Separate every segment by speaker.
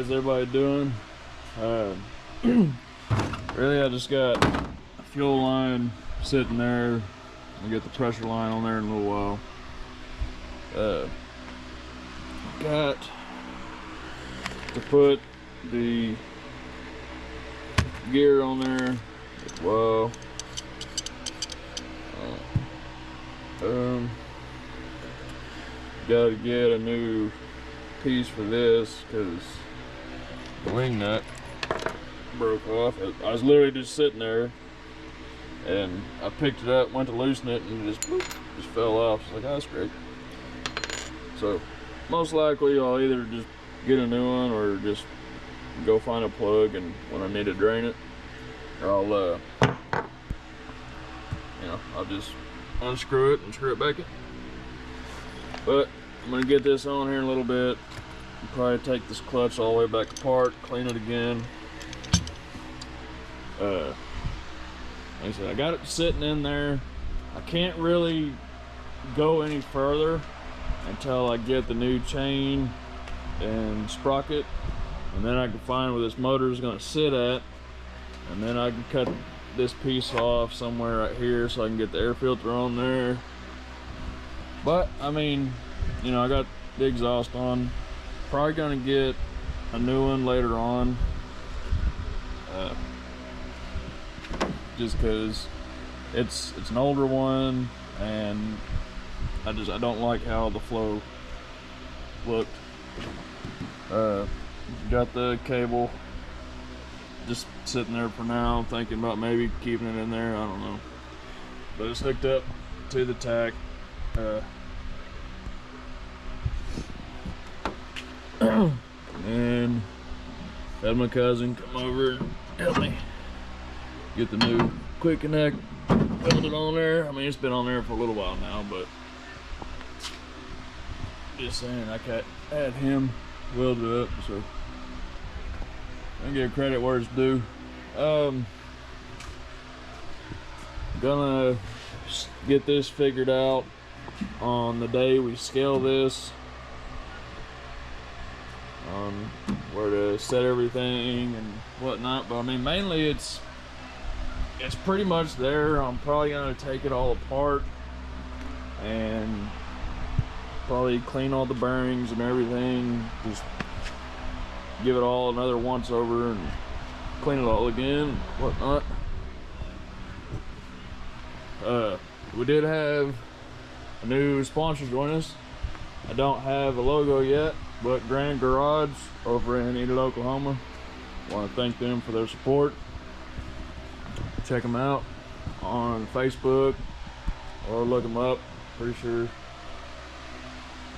Speaker 1: how's everybody doing? Really, I just got a fuel line sitting there. I'll get the pressure line on there in a little while. Got to put the gear on there as well. Got to get a new piece for this because the wing nut broke off. I was literally just sitting there and I picked it up, went to loosen it, and it just fell off. It's like, oh, that's great. So most likely I'll either just get a new one or just go find a plug and when I need to drain it, or I'll just unscrew it and screw it back in. But I'm gonna get this on here in a little bit. Probably take this clutch all the way back apart, clean it again. Like I said, I got it sitting in there. I can't really go any further until I get the new chain and sprocket, and then I can find where this motor is going to sit at, and then I can cut this piece off somewhere right here so I can get the air filter on there. But I mean, you know, I got the exhaust on. Probably gonna get a new one later on, just because it's an older one and I don't like how the flow looked. Got the cable just sitting there for now, thinking about maybe keeping it in there, I don't know, but it's hooked up to the tack. And had my cousin come over and help me get the new quick connect welded on there. I mean, it's been on there for a little while now, but just saying, I had him weld it up, so I give credit where it's due. Gonna get this figured out on the day we scale this, on where to set everything and whatnot. But I mean, mainly it's pretty much there. I'm probably gonna take it all apart and probably clean all the bearings and everything, just give it all another once over and clean it all again, whatnot. We did have a new sponsor join us. I don't have a logo yet, but Grand Garage over in Enid, Oklahoma. Want to thank them for their support. Check them out on Facebook or look them up. Pretty sure, you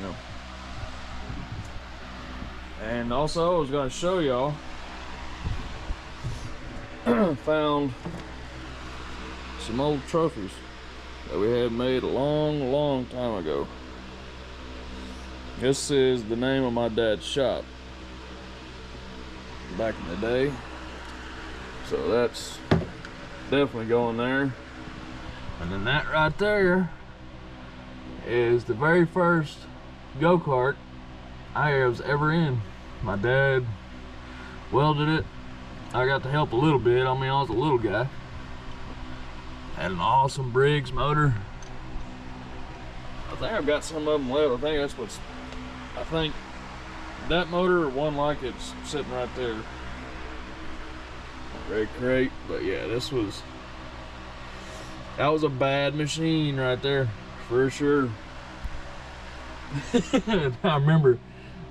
Speaker 1: know. And also, I was going to show y'all. Found some old trophies that we had made a long time ago. This is the name of my dad's shop back in the day, so that's definitely going there. And then that right there is the very first go-kart I was ever in. My dad welded it. I got to help a little bit. I mean, I was a little guy. Had an awesome Briggs motor. I think I've got some of them left. I think that motor or one like it's sitting right there. Not very great, but yeah, that was a bad machine right there for sure. I remember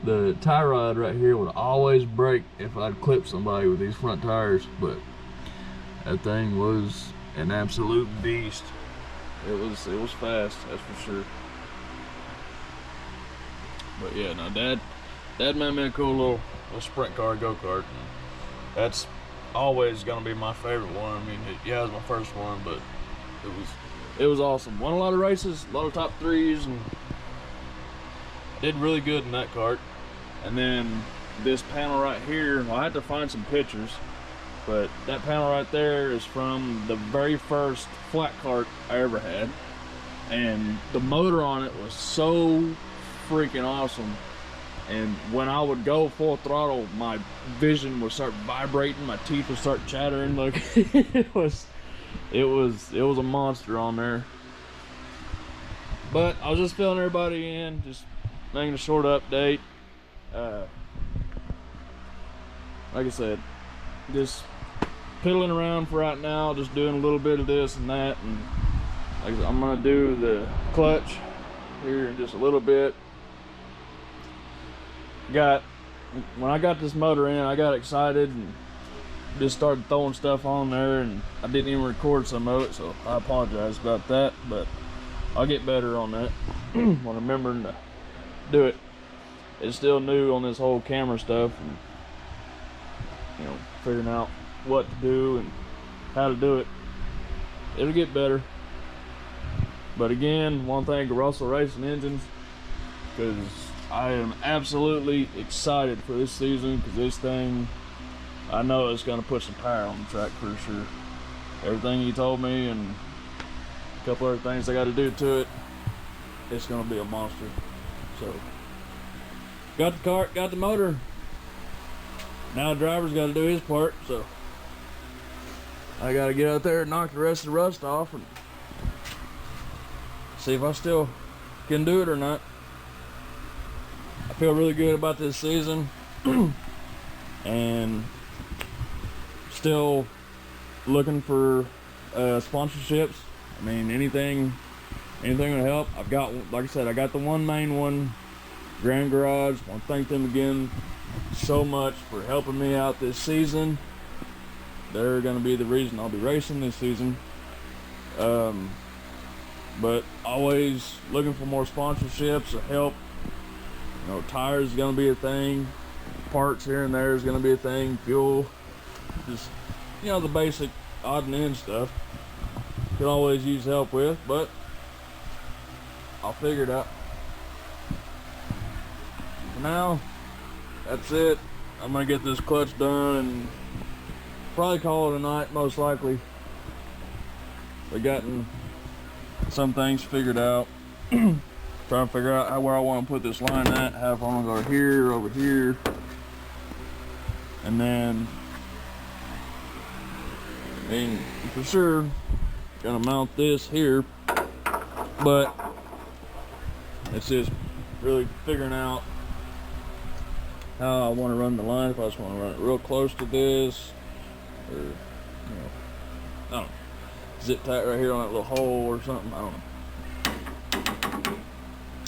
Speaker 1: the tie rod right here would always break if I'd clip somebody with these front tires, but that thing was an absolute beast. It was fast, that's for sure. But yeah, no, Dad made me a cool little sprint car go-kart. That's always gonna be my favorite one. I mean, it was my first one, but it was awesome. Won a lot of races, a lot of top threes, and did really good in that kart. And then this panel right here, well, I had to find some pictures, but that panel right there is from the very first flat kart I ever had, and the motor on it was so freaking awesome. And when I would go full throttle, my vision would start vibrating, my teeth would start chattering. Like it was a monster on there. But I was just filling everybody in, just making a short update. Like I said, just piddling around for right now, just doing a little bit of this and that, and like I said, I'm gonna do the clutch here in just a little bit. When I got this motor in, I got excited and just started throwing stuff on there, and I didn't even record some of it, so I apologize about that, but I'll get better on that when remembering to do it. It's still new on this whole camera stuff, and you know, figuring out what to do and how to do it. It'll get better. But again, want to thank Russell Racing Engines, because I am absolutely excited for this season, because this thing, I know it's going to put some power on the track for sure. Everything he told me and a couple other things I got to do to it, it's going to be a monster. So, got the cart, got the motor. Now the driver's got to do his part, so I got to get out there and knock the rest of the rust off and see if I still can do it or not. I feel really good about this season and still looking for sponsorships. I mean, anything will help. I've got, like I said, I got the one main one, Grand Garage. I want to thank them again so much for helping me out this season. They're going to be the reason I'll be racing this season. But always looking for more sponsorships or help. You know, tires is going to be a thing. Parts here and there is going to be a thing. Fuel. Just, you know, the basic odd and end stuff. Could always use help with, but I'll figure it out. For now, that's it. I'm going to get this clutch done and probably call it a night, most likely. We've gotten some things figured out. Trying to figure out where I want to put this line at. How if I want to go here, over here. And then, I mean, for sure, gonna mount this here. But it's just really figuring out how I want to run the line. If I just want to run it real close to this, or, you know, I don't know, zip tie it right here on that little hole or something. I don't know.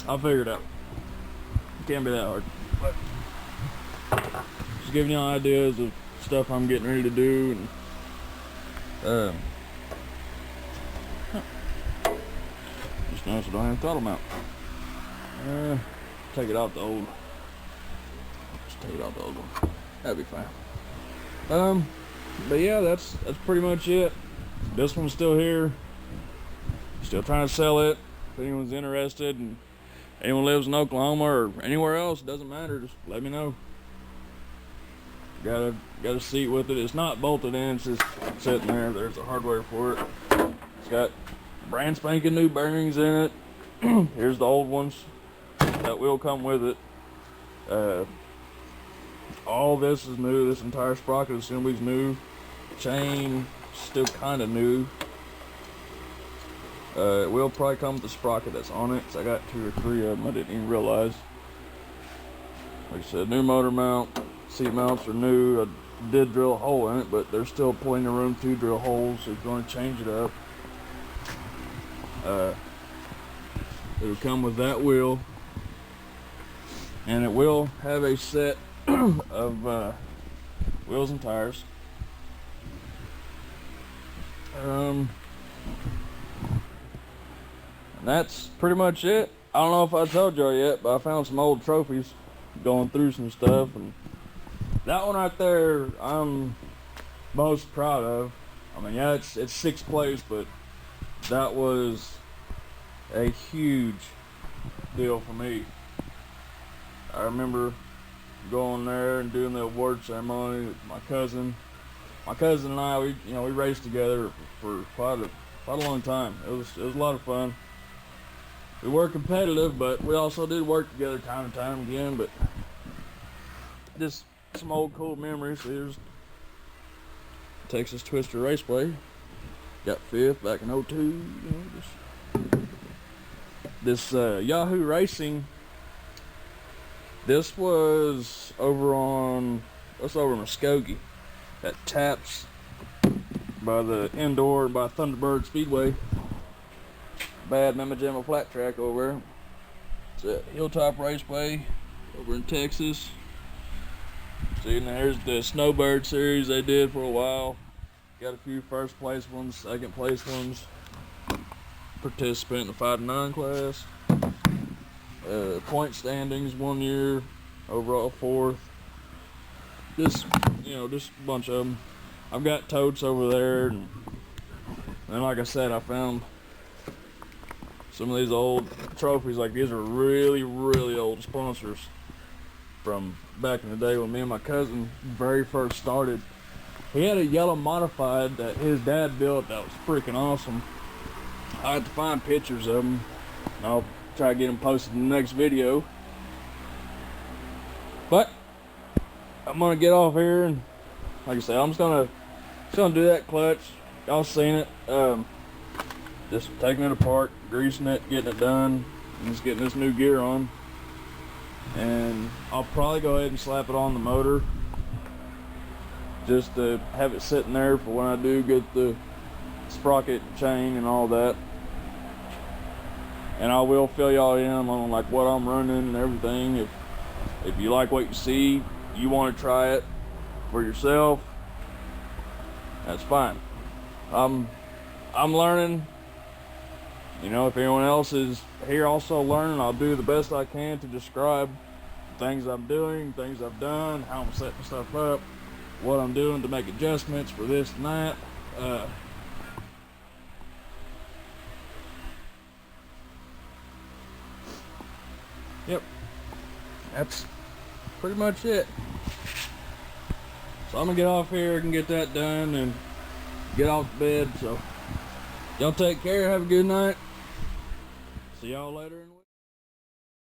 Speaker 1: I'll figure it out. It can't be that hard. But just giving y'all ideas of stuff I'm getting ready to do, and just noticed I don't have a throttle mount. Take it out the old. Just take it out the old one. That'd be fine. But yeah, that's pretty much it. This one's still here. Still trying to sell it. If anyone's interested and anyone lives in Oklahoma or anywhere else, doesn't matter, just let me know. Got a seat with it. It's not bolted in, it's just sitting there. There's the hardware for it. It's got brand spanking new bearings in it. Here's the old ones that will come with it. All this is new. This entire sprocket assembly is new. Chain still kind of new. It will probably come with the sprocket that's on it, 'cause I got 2 or 3 of them I didn't even realize. Like I said, new motor mount, seat mounts are new. I did drill a hole in it, but there's still plenty of room to drill holes, so if you're going to change it up. It'll come with that wheel, and it will have a set of wheels and tires. And that's pretty much it. I don't know if I told y'all yet, but I found some old trophies going through some stuff, and that one right there I'm most proud of. I mean, yeah, it's 6th place, but that was a huge deal for me. I remember going there and doing the award ceremony with my cousin. My cousin and I, we raced together for quite a long time. It was a lot of fun. We were competitive, but we also did work together time and time again. But just some old cool memories. Here's Texas Twister Raceway. Got fifth back in 02. You know, this Yahoo Racing. This was over in Muskogee at Taps by the indoor by Thunderbird Speedway. Bad Mama Jamma flat track over there. It's at Hilltop Raceway over in Texas. See, and there's the Snowbird series they did for a while. Got a few first place ones, second place ones. Participant in the 5 to 9 class. Point standings 1 year, overall 4th. Just a bunch of them. I've got totes over there, and like I said, I found some of these old trophies. Like, these are really, really old sponsors from back in the day when me and my cousin very first started. He had a yellow modified that his dad built that was freaking awesome. I had to find pictures of them, and I'll try to get them posted in the next video. But I'm gonna get off here, and like I said, I'm just gonna do that clutch. Y'all seen it. Just taking it apart, greasing it, getting it done, and just getting this new gear on. And I'll probably go ahead and slap it on the motor, just to have it sitting there for when I do get the sprocket chain and all that. And I will fill y'all in on like what I'm running and everything. If you like what you see, you want to try it for yourself, that's fine. I'm learning. You know, if anyone else is here also learning, I'll do the best I can to describe things I'm doing, things I've done, how I'm setting stuff up, what I'm doing to make adjustments for this and that. Yep, that's pretty much it. So I'm gonna get off here and get that done and get off to bed. So y'all take care, have a good night. See y'all later in the week.